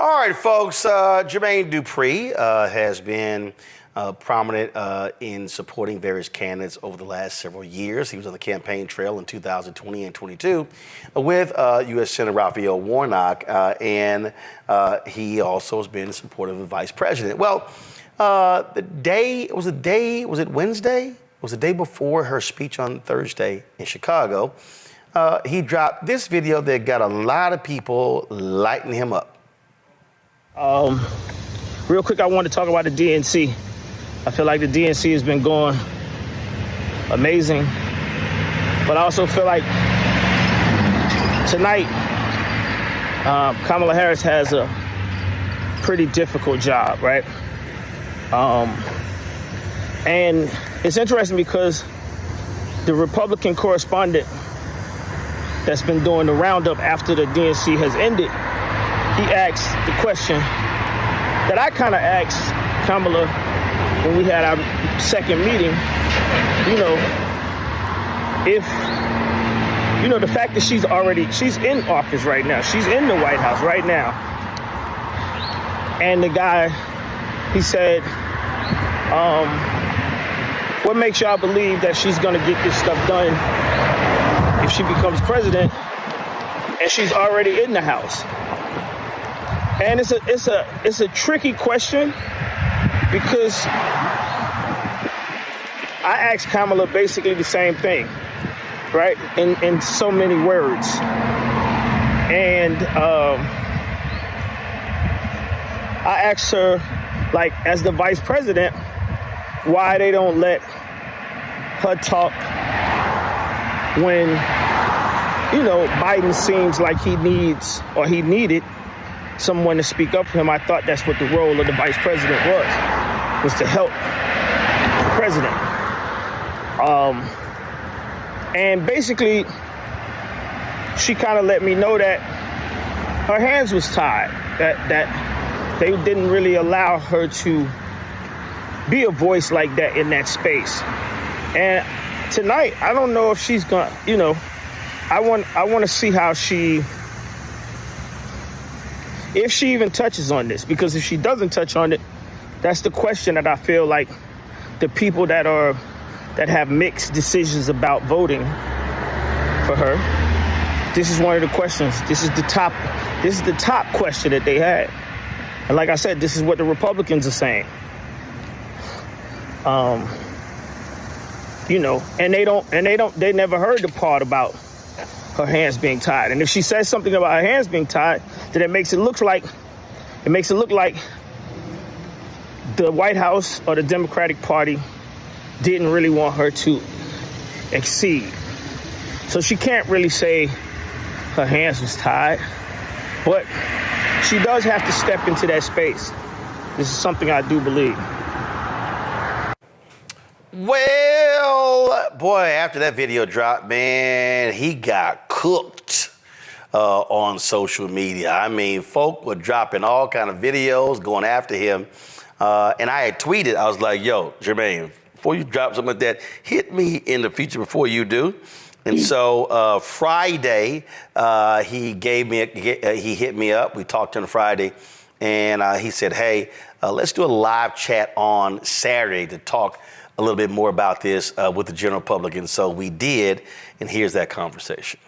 All right, folks. Jermaine Dupri has been prominent in supporting various candidates over the last several years. He was on the campaign trail in 2020 and 22 with U.S. Senator Raphael Warnock, and he also has been supportive of the vice president. Well, was it Wednesday? It was the day before her speech on Thursday in Chicago. He dropped this video that got a lot of people lighting him up. Real quick, I want to talk about the DNC. I feel like the DNC has been going amazing, but I also feel like tonight, Kamala Harris has a pretty difficult job, right? And it's interesting because the Republican correspondent that's been doing the roundup after the DNC has ended, he asked the question that I kind of asked Kamala when we had our second meeting, the fact that she's in office right now, she's in the White House right now. And the guy, he said, what makes y'all believe that she's gonna get this stuff done if she becomes president and she's already in the House? And it's a tricky question because I asked Kamala basically the same thing, right? In so many words. And I asked her, like, as the vice president, why they don't let her talk when, Biden seems like he needed someone to speak up for him. I thought that's what the role of the vice president was to help the president. And basically, she kind of let me know that her hands was tied, that they didn't really allow her to be a voice like that in that space. And tonight, I don't know if she's gonna, I want to see how if she even touches on this, because if she doesn't touch on it, that's the question that I feel like the people that have mixed decisions about voting for her, this is one of the questions. This is the top question that they had. And like I said, this is what the Republicans are saying. And they never heard the part about her hands being tied. And if she says something about her hands being tied, then it makes it look like the White House or the Democratic Party didn't really want her to exceed. So she can't really say her hands was tied, but she does have to step into that space. This is something I do believe. Well, boy, after that video dropped, man, he got cooked on social media. I mean, folk were dropping all kind of videos going after him. And I had tweeted, I was like, yo, Jermaine, before you drop something like that, hit me in the feature before you do. And so Friday, he hit me up. We talked on Friday, and he said, hey, let's do a live chat on Saturday to talk a little bit more about this with the general public. And so we did, and here's that conversation.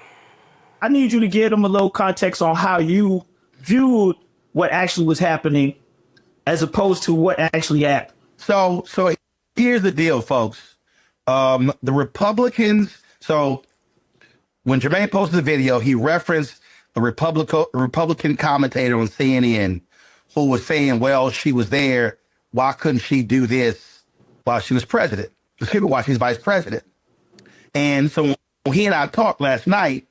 I need you to give them a little context on how you viewed what actually was happening as opposed to what actually happened. So here's the deal, folks. The Republicans, so when Jermaine posted the video, he referenced a Republican commentator on CNN who was saying, well, she was there. Why couldn't she do this while she was president? While she's vice president. And so when he and I talked last night,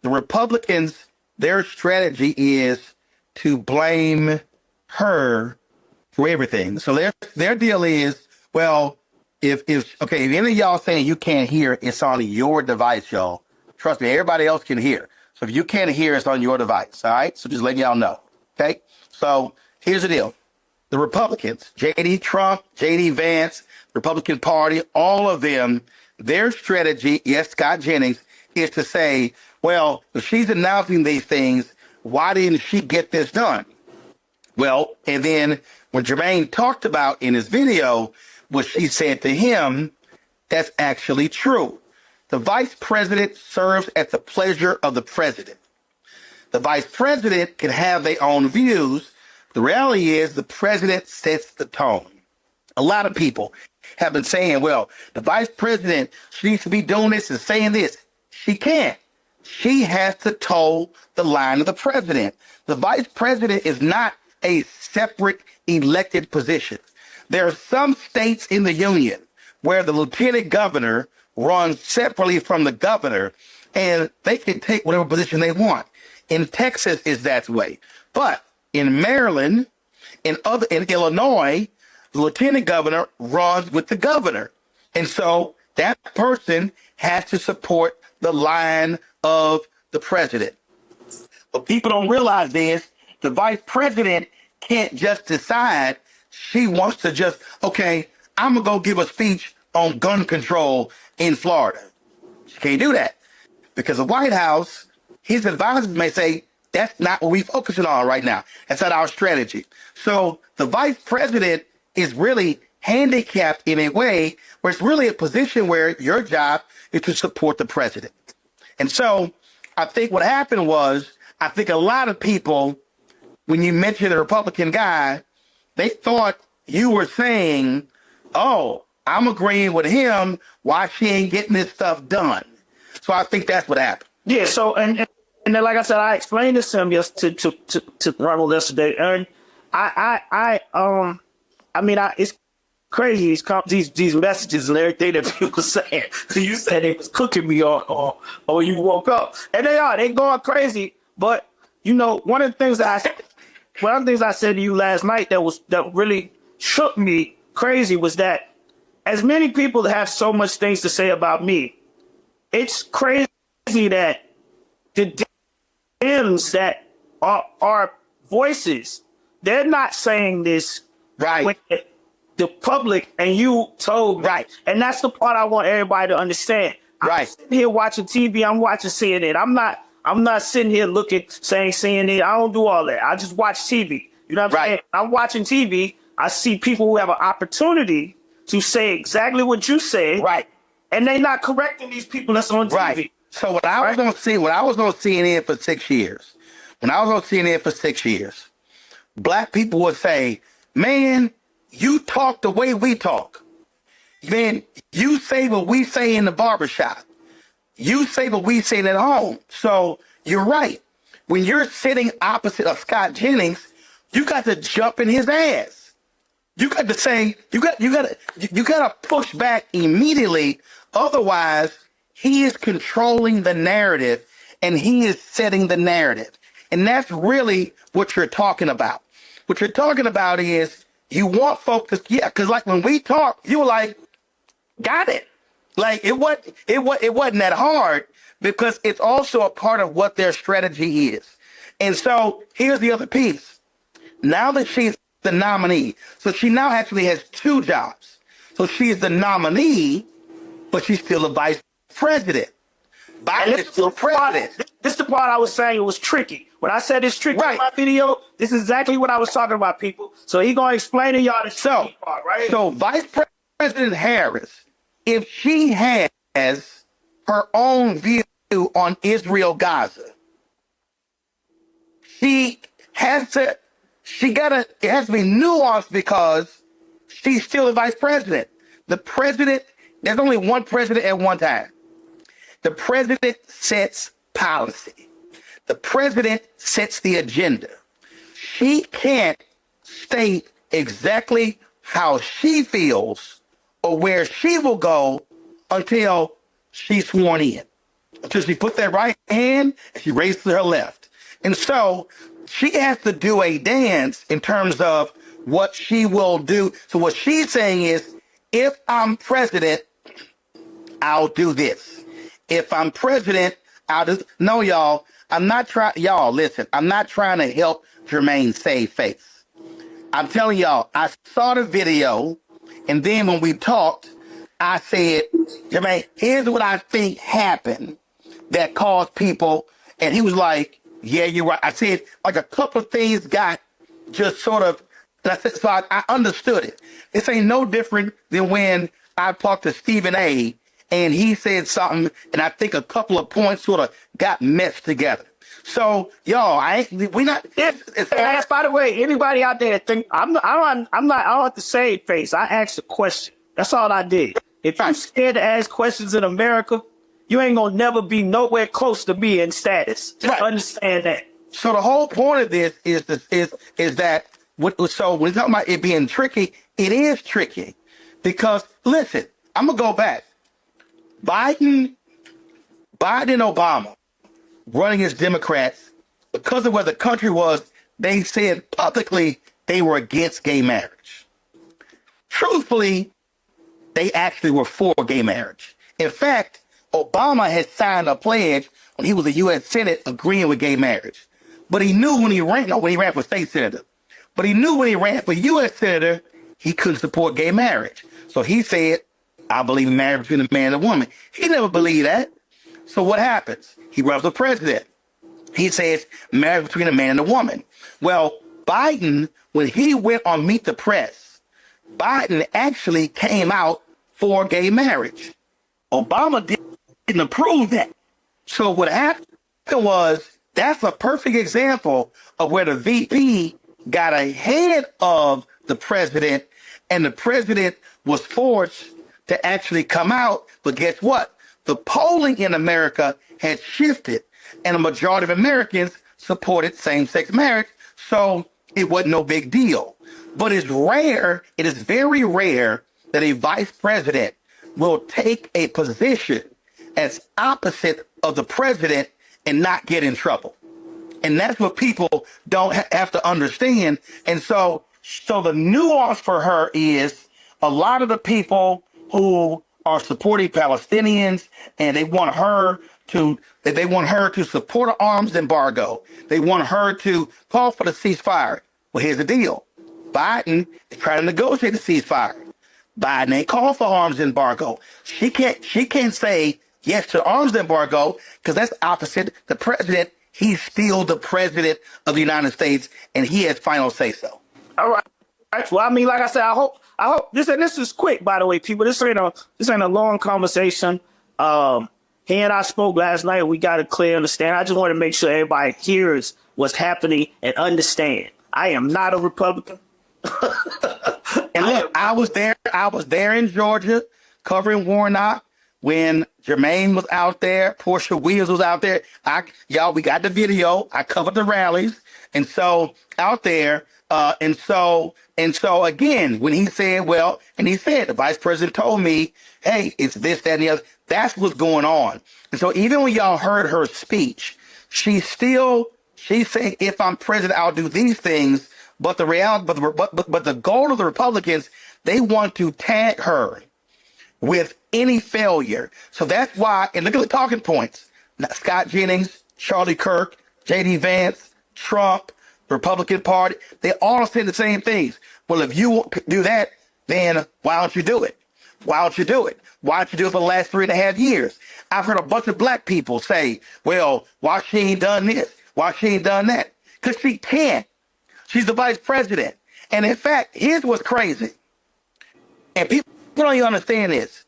the Republicans, their strategy is to blame her for everything. So their deal is, well, if any of y'all saying you can't hear, it's on your device, y'all. Trust me, everybody else can hear. So if you can't hear, it's on your device. All right. So just letting y'all know. Okay. So here's the deal. The Republicans, J.D. Trump, J.D. Vance, Republican Party, all of them, their strategy, yes, Scott Jennings, is to say, well, if she's announcing these things, why didn't she get this done? Well, and then when Jermaine talked about in his video what she said to him, that's actually true. The vice president serves at the pleasure of the president. The vice president can have their own views. The reality is the president sets the tone. A lot of people have been saying, well, the vice president, she needs to be doing this and saying this. She can't. She has to toe the line of the president. The vice president is not a separate elected position. There are some states in the union where the lieutenant governor runs separately from the governor, and they can take whatever position they want. In Texas is that way. But in Maryland, in Illinois, the lieutenant governor runs with the governor. And so that person has to support the line of the president. What people don't realize is the vice president can't just decide she wants to just, okay, I'm going to go give a speech on gun control in Florida. She can't do that because the White House, his advisors may say, that's not what we're focusing on right now. That's not our strategy. So the vice president is really handicapped in a way where it's really a position where your job is to support the president. And so I think what happened was, I think a lot of people, when you mentioned the Republican guy, they thought you were saying, oh, I'm agreeing with him. Why she ain't getting this stuff done? So I think that's what happened. Yeah. So and then, like I said, I explained this to him to Ronald yesterday, and it's crazy. These messages and everything that people saying. So you said they was cooking me or you woke up, and they going crazy. But you know, one of the things I said to you last night that really shook me crazy was that as many people have so much things to say about me, it's crazy that the Dems that are voices, they're not saying this right with the public, and you told me. Right. And that's the part I want everybody to understand. Right. I'm sitting here watching TV, I'm watching CNN. I'm not sitting here saying CNN. I don't do all that. I just watch TV. You know what I'm saying? I'm watching TV. I see people who have an opportunity to say exactly what you said. Right. And they're not correcting these people that's on TV. Right. So when I was on CNN for 6 years, black people would say, man, you talk the way we talk. Man, you say what we say in the barbershop. You say what we say at home. So you're right. When you're sitting opposite of Scott Jennings, you got to jump in his ass. You got to say, you got to push back immediately. Otherwise, he is controlling the narrative and he is setting the narrative. And that's really what you're talking about. What you're talking about is you want folks to, because like when we talk, you were like, got it. Like it wasn't that hard because it's also a part of what their strategy is. And so here's the other piece. Now that she's the nominee, so she now actually has two jobs. So she's the nominee, but she's still a vice president. Biden is still president. This is the part I was saying it was tricky. When I said it's tricky in my video, this is exactly what I was talking about, people. So he gonna explain to y'all the tricky part, right? So Vice President Harris, if she has her own view on Israel Gaza, it has to be nuanced because she's still the vice president. The president, there's only one president at one time. The president sets policy. The president sets the agenda. She can't state exactly how she feels or where she will go until she's sworn in. Until she put that right hand and she raises her left. And so she has to do a dance in terms of what she will do. So what she's saying is, if I'm president, I'll do this. If I'm president, I'll do. No, y'all, I'm not trying. Y'all, listen, I'm not trying to help Jermaine save face. I'm telling y'all, I saw the video, and then when we talked, I said, Jermaine, here's what I think happened that caused people. And he was like, yeah, you're right. I said, like a couple of things got just sort of, so I understood it. This ain't no different than when I talked to Stephen A. and he said something, and I think a couple of points sort of got meshed together. So, y'all, we not. By the way, anybody out there that think I don't have to save face. I asked a question. That's all I did. If you're scared to ask questions in America, you ain't gonna never be nowhere close to me in status. Just understand that. So the whole point of this is that so when you're talking about it being tricky, it is tricky because listen, I'm gonna go back. Biden and Obama running as Democrats because of where the country was. They said publicly they were against gay marriage. Truthfully, they actually were for gay marriage. In fact, Obama had signed a pledge when he was a U.S. Senate agreeing with gay marriage. But he knew when he ran for state senator. But he knew when he ran for U.S. senator, he couldn't support gay marriage. So he said, I believe in marriage between a man and a woman. He never believed that. So what happens? He runs for president. He says marriage between a man and a woman. Well, Biden, when he went on Meet the Press, Biden actually came out for gay marriage. Obama didn't approve that. So what happened was, that's a perfect example of where the VP got ahead of the president, and the president was forced to actually come out. But guess what? The polling in America had shifted, and a majority of Americans supported same-sex marriage, so it wasn't no big deal. But it's rare, it is very rare that a vice president will take a position as opposite of the president and not get in trouble. And that's what people don't have to understand. And so the nuance for her is a lot of the people who are supporting Palestinians, and they want her to support an arms embargo. They want her to call for the ceasefire. Well, here's the deal. Biden is trying to negotiate the ceasefire. Biden ain't called for arms embargo. She can't say yes to the arms embargo because that's opposite the president. He's still the president of the United States, and he has final say so. All right. Well, I mean, like I said, I hope this is quick, by the way, people. This ain't a long conversation. He and I spoke last night. We got a clear understanding. I just want to make sure everybody hears what's happening and understand. I am not a Republican. And look, I was there in Georgia covering Warnock when Jermaine was out there, Portia Williams was out there. We got the video. I covered the rallies. And so out there, and so again, when he said, the vice president told me, hey, it's this, that, and the other. That's what's going on. And so even when y'all heard her speech, she's saying, if I'm president, I'll do these things. But the reality, but the goal of the Republicans, they want to tag her with any failure. So that's why, and look at the talking points. Scott Jennings, Charlie Kirk, J.D. Vance, Trump, Republican Party, they all say the same things. Well, if you do that, then why don't you do it? Why don't you do it? Why don't you do it for the last 3.5 years? I've heard a bunch of black people say, well, why she ain't done this? Why she ain't done that? Because she can't. She's the vice president. And in fact, here's what's crazy. And people don't even understand this.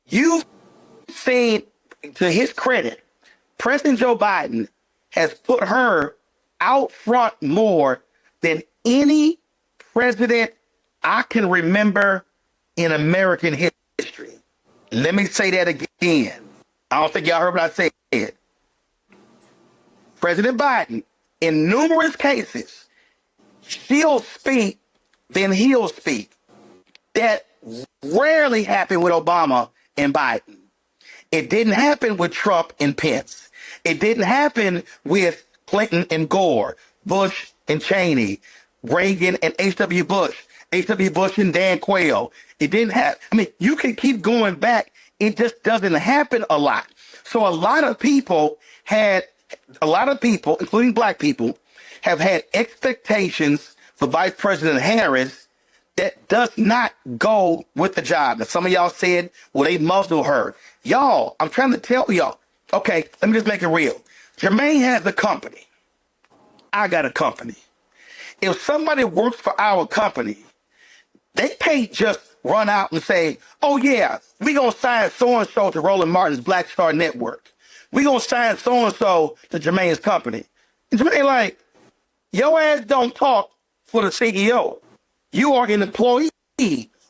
You've seen, to his credit, President Joe Biden has put her out front more than any president I can remember in American history. Let me say that again. I don't think y'all heard what I said. President Biden, in numerous cases, she'll speak, then he'll speak. That rarely happened with Obama and Biden. It didn't happen with Trump and Pence. It didn't happen with Clinton and Gore, Bush and Cheney, Reagan and H.W. Bush and Dan Quayle. It didn't happen. I mean, you can keep going back. It just doesn't happen a lot. So a lot of people, including black people, have had expectations for Vice President Harris that does not go with the job. Now, some of y'all said, well, they muzzle her. Y'all, I'm trying to tell y'all, okay, let me just make it real. Jermaine has a company. I got a company. if somebody works for our company, they can't just run out and say, oh yeah, we gonna sign so-and-so to Roland Martin's Black Star Network. We gonna sign so-and-so to Jermaine's company. And Jermaine like, your ass don't talk for the CEO. You are an employee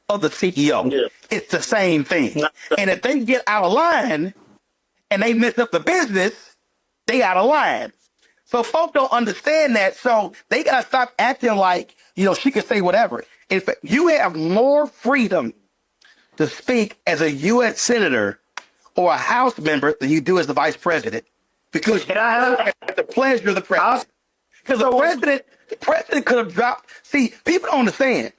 of the CEO. Yeah. It's the same thing. And if they get out of line and they mess up the business, they out of line. So folks don't understand that. So they gotta stop acting like, she could say whatever. In fact, you have more freedom to speak as a U.S. senator or a House member than you do as the vice president, because you have the pleasure of the president. Because the president could have dropped. See, people don't understand.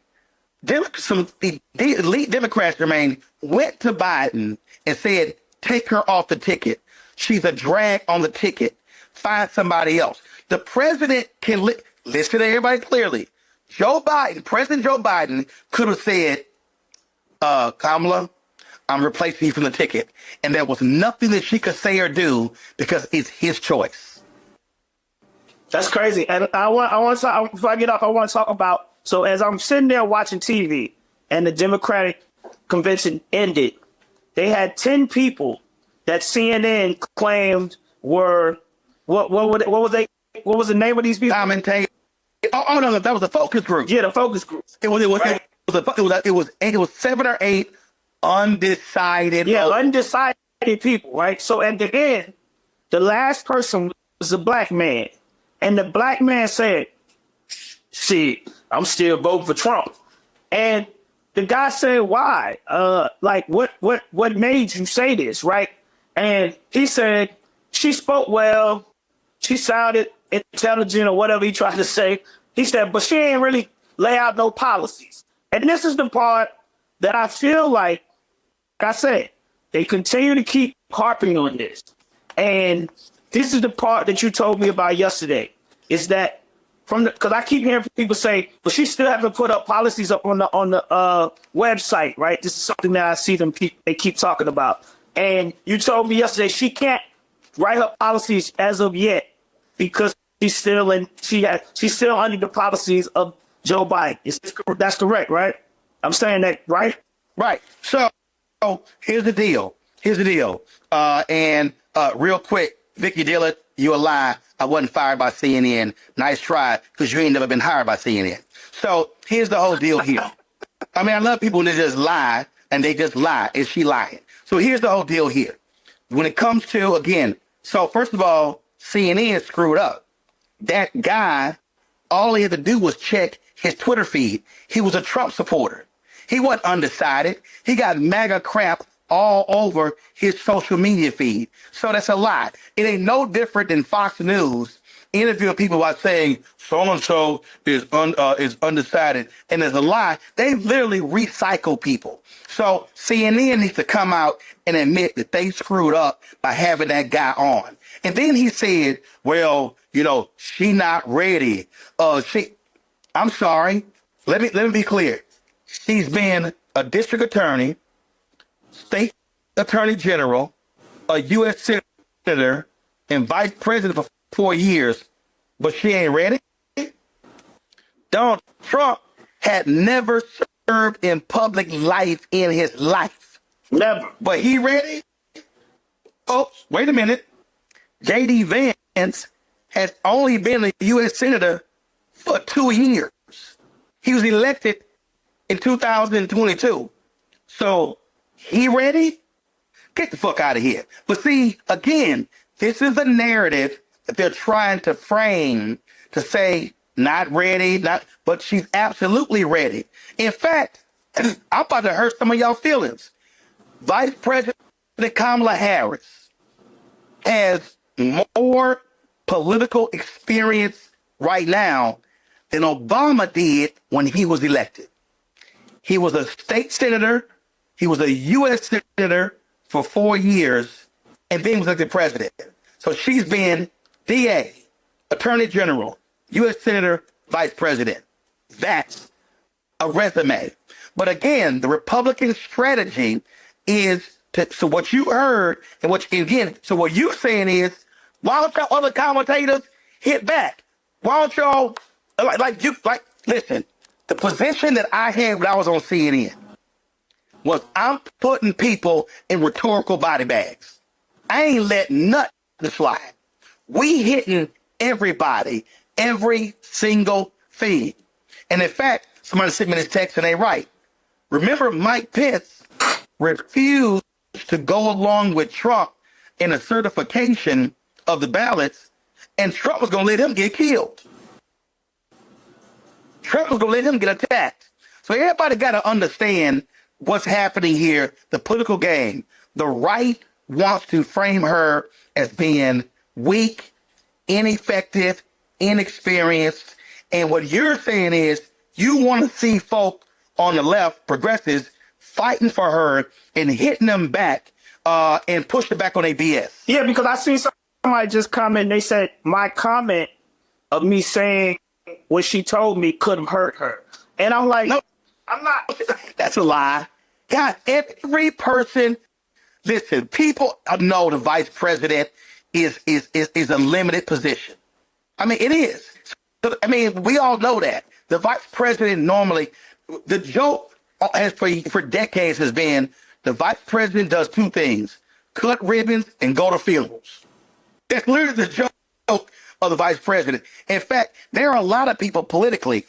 Some elite Democrats, Jermaine, went to Biden and said, take her off the ticket. She's a drag on the ticket. Find somebody else. The president can listen to everybody clearly. President Joe Biden could have said, Kamala, I'm replacing you from the ticket. And there was nothing that she could say or do because it's his choice. That's crazy. And I want to, before I get off, I want to talk about, so as I'm sitting there watching TV and the Democratic convention ended, they had 10 people that CNN claimed were, what was the name of these people? Commentate. Oh no, that was a focus group. Yeah, the focus group. It was 7 or 8 undecided. Yeah, undecided people, right? So at the end, the last person was a black man. And the black man said, "See, I'm still voting for Trump." And the guy said, "Why? What made you say this?" Right? And he said, "She spoke well. She sounded intelligent," or whatever he tried to say. He said, "But she ain't really lay out no policies." And this is the part that I feel like I said, they continue to keep harping on this. And this is the part that you told me about yesterday, is that because I keep hearing people say, but she still haven't put up policies up on the website, right? This is something that I see they keep talking about. And you told me yesterday she can't write her policies as of yet because she's still under the policies of Joe Biden. That's correct, right? I'm saying that, right? Right. So here's the deal. Real quick, Vicky Dillard, you a lie. I wasn't fired by CNN. Nice try, because you ain't never been hired by CNN. So here's the whole deal here. I mean, I love people that just lie, and they just lie. Is she lying? So here's the whole deal here. When it comes to, again, so first of all, CNN screwed up. That guy, all he had to do was check his Twitter feed. He was a Trump supporter. He wasn't undecided. He got MAGA crap all over his social media feed. So that's a lie. It ain't no different than Fox News interviewing people by saying so-and-so is undecided. And there's a lie. They literally recycle people. So CNN needs to come out and admit that they screwed up by having that guy on. And then he said, well, she not ready. I'm sorry. Let me be clear. She's been a district attorney, state attorney general, a U.S. senator, and vice president for 4 years, but she ain't ready. Donald Trump had never served in public life in his life. Never. But he ready? Oh, wait a minute. J.D. Vance has only been a U.S. senator for 2 years. He was elected in 2022. So he ready? Get the fuck out of here. But see, again, this is a narrative that they're trying to frame to say not ready, but she's absolutely ready. In fact, I'm about to hurt some of y'all feelings. Vice President Kamala Harris has more political experience right now than Obama did when he was elected. He was a state senator. He was a U.S. senator for 4 years and then was elected president. So she's been DA, attorney general, U.S. senator, vice president. That's a resume. But again, the Republican strategy is so what you heard and what you're saying is, why don't y'all other commentators hit back? Why don't y'all Listen, the position that I had when I was on CNN was I'm putting people in rhetorical body bags. I ain't letting nothing slide. We hitting everybody, every single thing. And in fact, somebody sent me this text and they right. Remember, Mike Pence refused to go along with Trump in a certification of the ballots, and Trump was going to let him get killed. Trump was going to let him get attacked. So everybody got to understand what's happening here, the political game. The right wants to frame her as being weak, ineffective, inexperienced. And what you're saying is you want to see folk on the left, progressives, fighting for her and hitting them back and pushing back on their BS. Yeah, because I seen somebody just comment. They said my comment of me saying what she told me could have hurt her. And I'm like, no, I'm not. That's a lie. God, every person, listen, people know the vice president is a limited position. I mean, it is. I mean, we all know that. The vice president normally, the joke has for decades has been the vice president does two things: cut ribbons and go to funerals. That's literally the joke of the vice president. In fact, there are a lot of people politically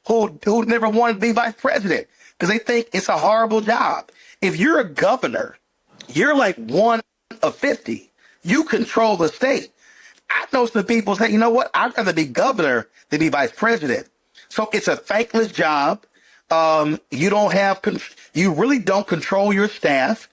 who never wanted to be vice president because they think it's a horrible job. If you're a governor, you're like one of 50. You control the state. I know some people say, you know what? I'd rather be governor than be vice president. So it's a thankless job. You really don't control your staff.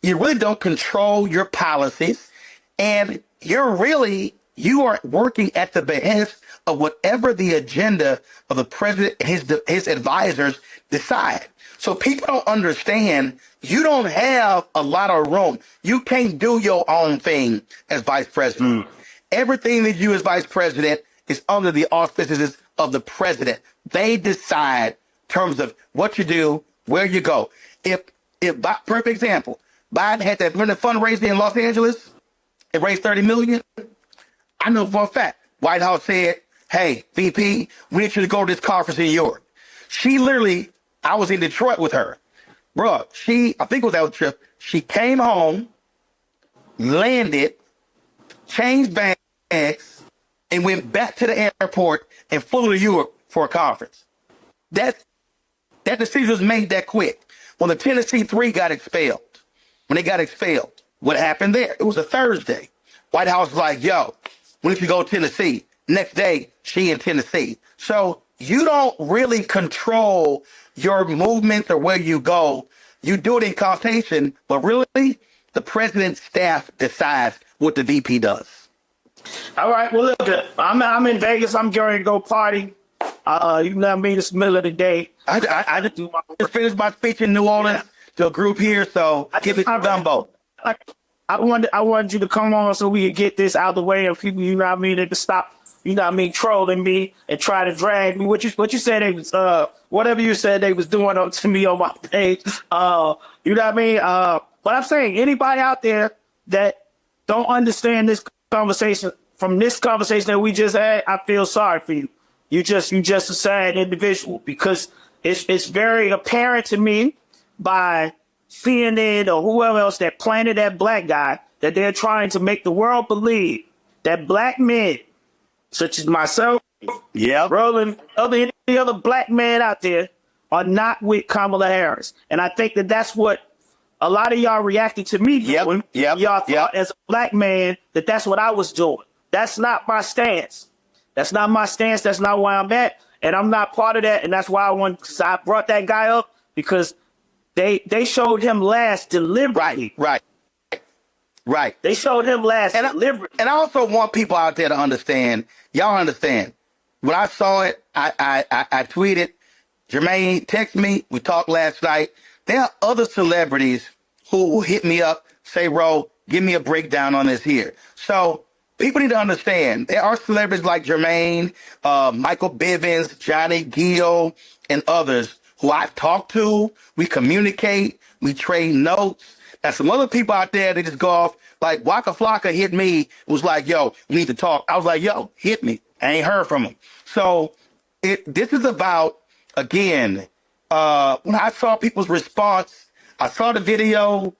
You really don't control your policies. And you are working at the behest of whatever the agenda of the president and his advisors decide. So people don't understand you don't have a lot of room. You can't do your own thing as vice president. Everything that you as vice president is under the auspices of the president. They decide in terms of what you do, where you go. If perfect example, Biden had that fundraiser in Los Angeles, it raised $30 million. I know for a fact, White House said, hey, VP, we need you to go to this conference in New York. She literally, I was in Detroit with her. Bruh, I think it was that trip. She came home, landed, changed bags, and went back to the airport and flew to Europe for a conference. That decision was made that quick. When the Tennessee Three got expelled, what happened there? It was a Thursday. White House was like, yo, we need to go to Tennessee. Next day, she in Tennessee. So you don't really control your movements or where you go. You do it in consultation, but really, the president's staff decides what the VP does. All right. Well, look, I'm in Vegas. I'm going to go party. You know what I mean? It's the middle of the day. I just finished my speech in New Orleans to a group here, so give it gumbo. I wanted you to come on so we could get this out of the way, and people, you know what I mean, they could stop, you know what I mean, trolling me and try to drag me. What you said they was whatever you said they was doing up to me on my page. You know what I mean? But I'm saying anybody out there that don't understand this conversation that we just had, I feel sorry for you. You just a sad individual, because it's very apparent to me by CNN or whoever else that planted that black guy that they're trying to make the world believe that black men, such as myself, Roland, any other black man out there, are not with Kamala Harris. And I think that's what a lot of y'all reacted to me doing. Y'all thought as a black man that's what I was doing. That's not my stance. That's not my stance. That's not where I'm at. And I'm not part of that. And that's why I brought that guy up, because they showed him last deliberately. Right. They showed him last deliberately. And I also want people out there to understand. Y'all understand. When I saw it, I tweeted. Jermaine texted me. We talked last night. There are other celebrities who hit me up, say, Ro, give me a breakdown on this here. So people need to understand. There are celebrities like Jermaine, Michael Bivins, Johnny Gill, and others who I've talked to. We communicate. We trade notes. There's some other people out there that just go off. Like Waka Flocka hit me, was like, yo, we need to talk. I was like, yo, hit me. I ain't heard from him. So this is about, again, when I saw people's response, I saw the video,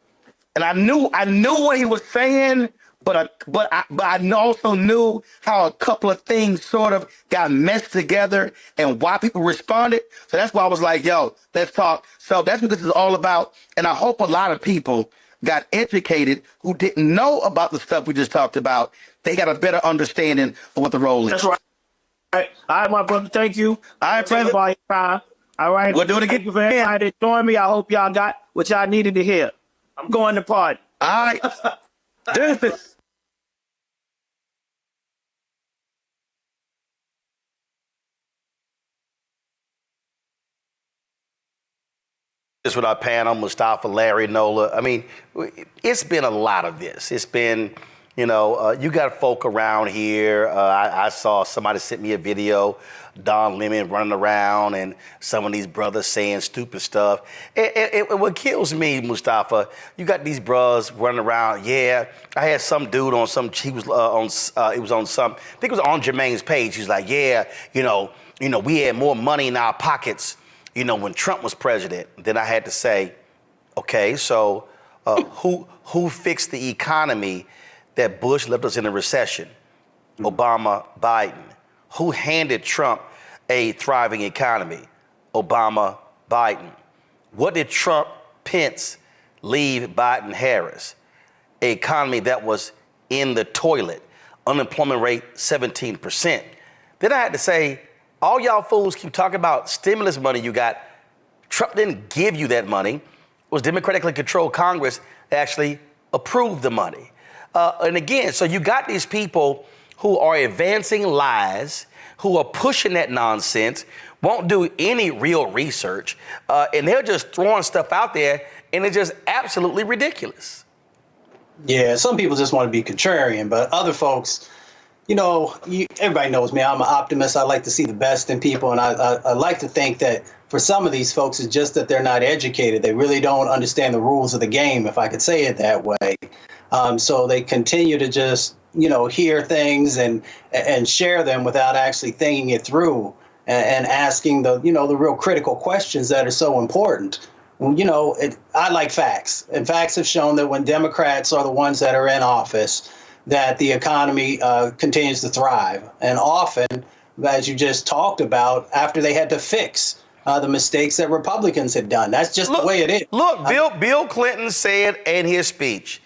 and I knew what he was saying, but I also knew how a couple of things sort of got meshed together and why people responded. So that's why I was like, yo, let's talk. So that's what this is all about. And I hope a lot of people got educated who didn't know about the stuff we just talked about. They got a better understanding of what the role is. That's right. All right, my brother. Thank you. All right, brother. All right. We'll do it again. Thank you for everybody that joined me. I hope y'all got what y'all needed to hear. I'm going to party. All right. Deuces. This with our panel, Mustafa, Larry, Nola. I mean, it's been a lot of this. It's been, you got folk around here. I saw somebody sent me a video, Don Lemon running around and some of these brothers saying stupid stuff. What kills me, Mustafa, you got these brothers running around. Yeah, I had some dude on some, he was it was on some, I think it was on Jermaine's page. He's like, yeah, we had more money in our pockets when Trump was president. Then I had to say, okay, so who fixed the economy that Bush left us in a recession? Obama, Biden. Who handed Trump a thriving economy? Obama, Biden. What did Trump, Pence leave Biden, Harris? An economy that was in the toilet, unemployment rate 17%. Then I had to say, all y'all fools keep talking about stimulus money you got. Trump didn't give you that money. It was democratically controlled Congress that actually approved the money. And again, so you got these people who are advancing lies, who are pushing that nonsense, won't do any real research, and they're just throwing stuff out there, and it's just absolutely ridiculous. Yeah, some people just want to be contrarian, but other folks, everybody knows me. I'm an optimist. I like to see the best in people, and I like to think that for some of these folks, it's just that they're not educated. They really don't understand the rules of the game, if I could say it that way. So they continue to just, hear things and share them without actually thinking it through and asking the real critical questions that are so important. I like facts, and facts have shown that when Democrats are the ones that are in office, that the economy continues to thrive. And often, as you just talked about, after they had to fix the mistakes that Republicans had done. That's just the way it is. Look, Bill Clinton said in his speech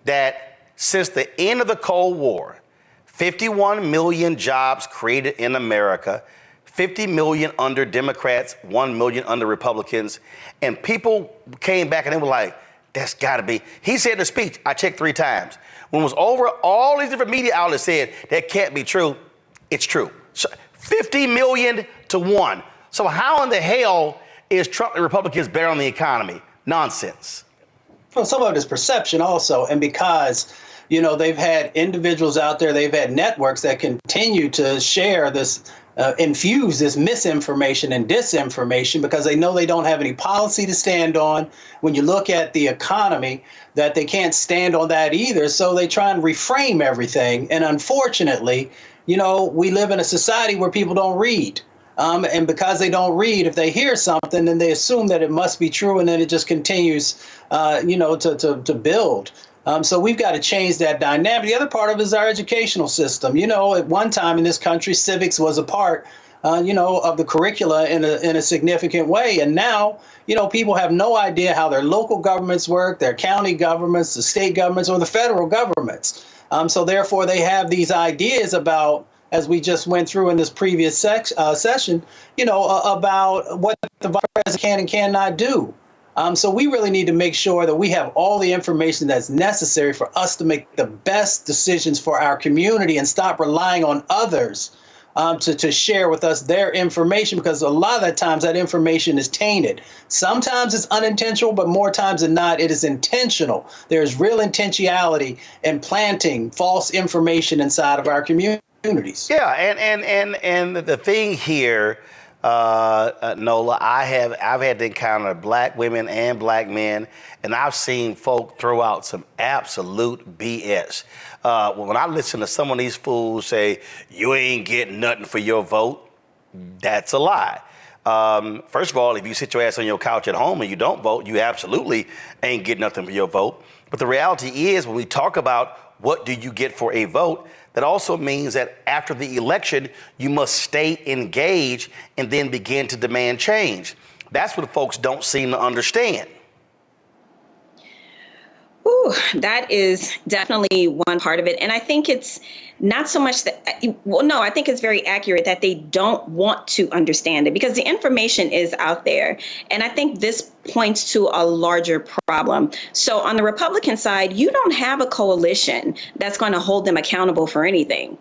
that since the end of the Cold War, 51 million jobs created in America, 50 million under Democrats, 1 million under Republicans. And people came back and they were like, that's got to be. He said in the speech, I checked 3 times. When it was over, all these different media outlets said that can't be true. It's true. So 50 million to 1. So how in the hell is Trump and Republicans better on the economy? Nonsense. Well, some of it is perception also. And because, they've had individuals out there, they've had networks that continue to share this, infuse this misinformation and disinformation because they know they don't have any policy to stand on. When you look at the economy, that they can't stand on that either. So they try and reframe everything. And unfortunately, we live in a society where people don't read. And because they don't read, if they hear something, then they assume that it must be true, and then it just continues, to build. So we've got to change that dynamic. The other part of it is our educational system. At one time in this country, civics was a part, of the curricula in a significant way. And now, people have no idea how their local governments work, their county governments, the state governments, or the federal governments. So therefore, they have these ideas about, as we just went through in this previous session, about what the vice president can and cannot do. So we really need to make sure that we have all the information that's necessary for us to make the best decisions for our community and stop relying on others to share with us their information, because a lot of the times that information is tainted. Sometimes it's unintentional, but more times than not, it is intentional. There's real intentionality in planting false information inside of our community. Yeah, and the thing here, Nola, I've had to encounter black women and black men, and I've seen folk throw out some absolute BS. When I listen to some of these fools say, you ain't getting nothing for your vote, That's a lie. First of all, if you sit your ass on your couch at home and you don't vote, you absolutely ain't get nothing for your vote. But the reality is, when we talk about what do you get for a vote, that also means that after the election, you must stay engaged and then begin to demand change. That's what folks don't seem to understand. Ooh, that is definitely one part of it. And I think it's not so much that, well, no, I think it's very accurate that they don't want to understand it because the information is out there. And I think this points to a larger problem. So on the Republican side, you don't have a coalition that's going to hold them accountable for anything.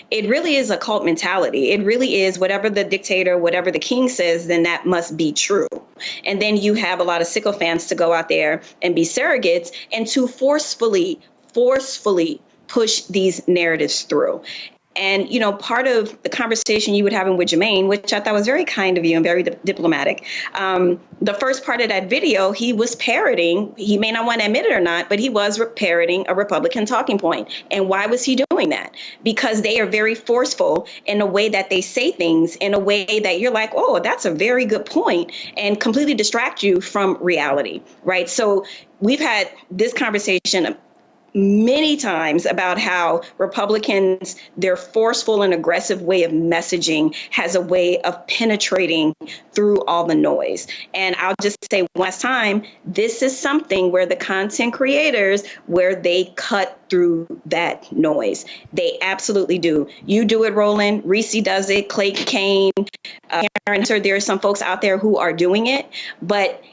It really is a cult mentality. It really is whatever the dictator, whatever the king says, then that must be true. And then you have a lot of sycophants to go out there and be surrogates and to forcefully push these narratives through. And, you know, part of the conversation you were having with Jermaine, which I thought was very kind of you and very diplomatic, the first part of that video, he was parroting, he may not want to admit it or not, but he was parroting a Republican talking point. And why was he doing that? Because they are very forceful in the way that they say things, in a way that you're like, oh, that's a very good point, and completely distract you from reality, right? So we've had this conversation many times about how Republicans, their forceful and aggressive way of messaging has a way of penetrating through all the noise. And I'll just say one last time, this is something where the content creators, where they cut through that noise. They absolutely do. You do it, Roland. Reese does it. Clay Kane, Aaron, there are some folks out there who are doing it, but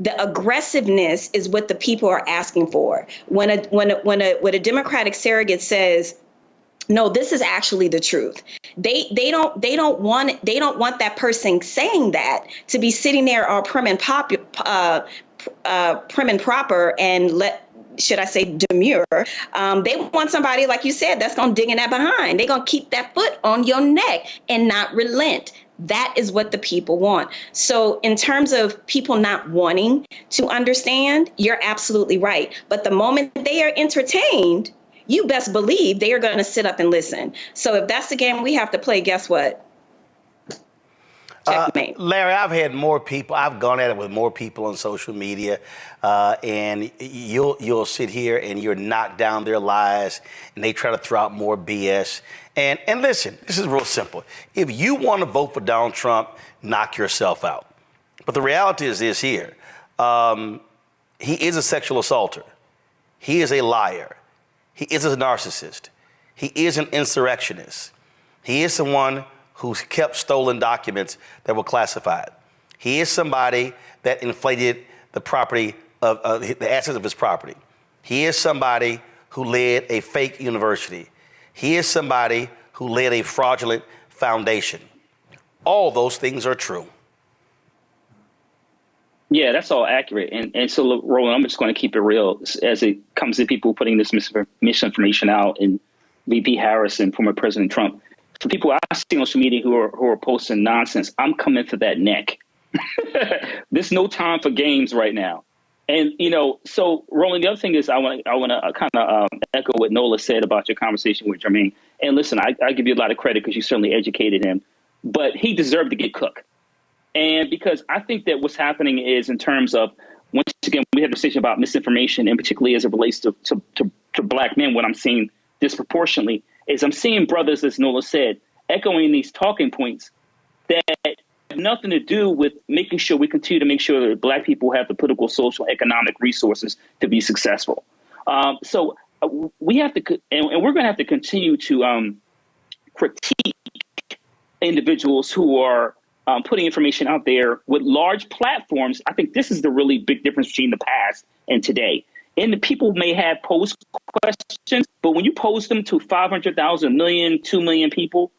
the aggressiveness is what the people are asking for. When a Democratic surrogate says, no, this is actually the truth, they don't want that person saying that to be sitting there all prim and proper and should I say demure. They want somebody, like you said, that's going to dig in that behind. They're going to keep that foot on your neck and not relent. That is what the people want. So in terms of people not wanting to understand, you're absolutely right. But the moment they are entertained, you best believe they are going to sit up and listen. So if that's the game we have to play, guess what? Checkmate. Larry, I've had more people. I've gone at it with more people on social media, and you'll sit here and you're knock down their lies, and they try to throw out more BS. And listen, this is real simple. If you want to vote for Donald Trump, knock yourself out. But the reality is this here. He is a sexual assaulter. He is a liar. He is a narcissist. He is an insurrectionist. He is someone who's kept stolen documents that were classified. He is somebody that inflated the property of the assets of his property. He is somebody who led a fake university. He is somebody who led a fraudulent foundation. All those things are true. Yeah, that's all accurate. And so, look, Roland, I'm just going to keep it real as it comes to people putting this misinformation out, and VP Harris and former President Trump. For people I see on social media who are posting nonsense, I'm coming for that neck. There's no time for games right now. And, you know, so Roland, the other thing is I want to kind of echo what Nola said about your conversation with Jermaine. And listen, I give you a lot of credit because you certainly educated him, but he deserved to get cooked. And because I think that what's happening is, in terms of, once again, we have a conversation about misinformation, and particularly as it relates to Black men, what I'm seeing disproportionately is I'm seeing brothers, as Nola said, echoing these talking points that have nothing to do with making sure we continue to make sure that Black people have the political, social, economic resources to be successful. So we have to, and we're going to have to continue to critique individuals who are putting information out there with large platforms. I think this is the really big difference between the past and today. And the people may have posed questions, but when you pose them to 500,000, million, 2 million people,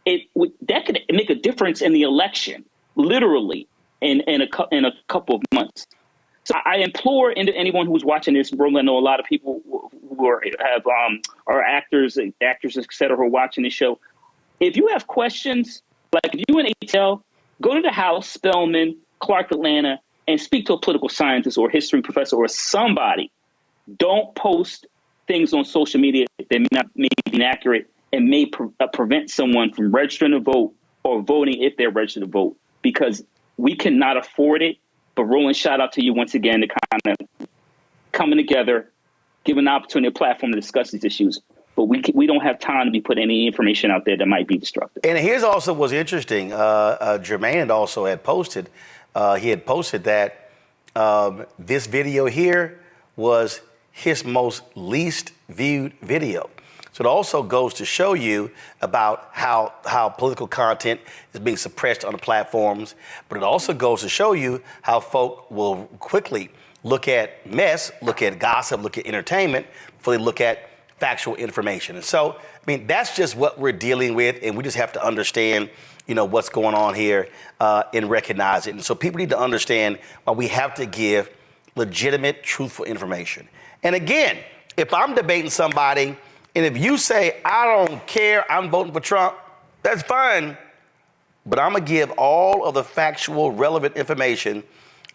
that could make a difference in the election, literally, in a couple of months. So I implore anyone who's watching this, Roland, I know a lot of people who are actors, et cetera, who are watching this show. If you have questions, like if you in ATL, go to the House, Spelman, Clark, Atlanta, and speak to a political scientist or history professor or somebody. Don't post things on social media that may be inaccurate and may prevent someone from registering to vote or voting if they're registered to vote, because we cannot afford it. But Roland, shout out to you once again to kind of coming together, giving an opportunity, a platform to discuss these issues. But we don't have time to be putting any information out there that might be destructive. And here's also what's interesting. Jermaine also had posted, that this video here was his most least viewed video. So it also goes to show you about how political content is being suppressed on the platforms, but it also goes to show you how folk will quickly look at mess, look at gossip, look at entertainment, before they look at factual information. And so, I mean, that's just what we're dealing with, and we just have to understand, what's going on here and recognize it. And so people need to understand why we have to give legitimate, truthful information. And again, if I'm debating somebody, and if you say, I don't care, I'm voting for Trump, that's fine. But I'm going to give all of the factual, relevant information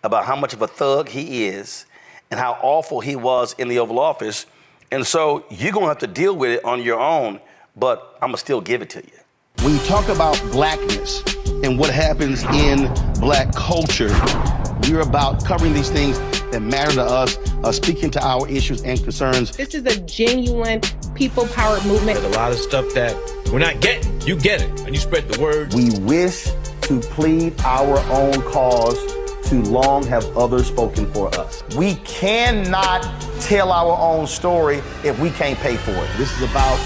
about how much of a thug he is and how awful he was in the Oval Office. And so you're going to have to deal with it on your own, but I'm going to still give it to you. When you talk about blackness and what happens in black culture, we're about covering these things that matter to us, speaking to our issues and concerns. This is a genuine people-powered movement. There's a lot of stuff that we're not getting. You get it, and you spread the word. We wish to plead our own cause. Too long have others spoken for us. We cannot tell our own story if we can't pay for it. This is about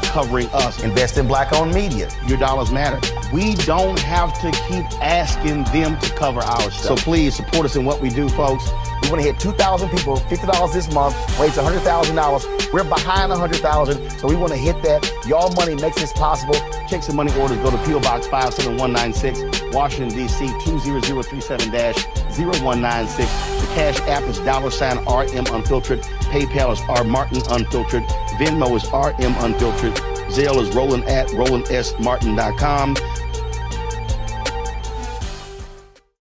covering us. Invest in black-owned media. Your dollars matter. We don't have to keep asking them to cover our stuff. So please support us in what we do, folks. We want to hit 2,000 people, $50 this month, raise $100,000. We're behind 100,000, so we want to hit that. Y'all money makes this possible. Checks and money orders go to P.O. Box 57196, Washington, D.C. 20037-0196. The Cash App is $RM Unfiltered. PayPal is R Martin Unfiltered. Venmo is RM Unfiltered. Zelle is Roland at RolandSMartin.com.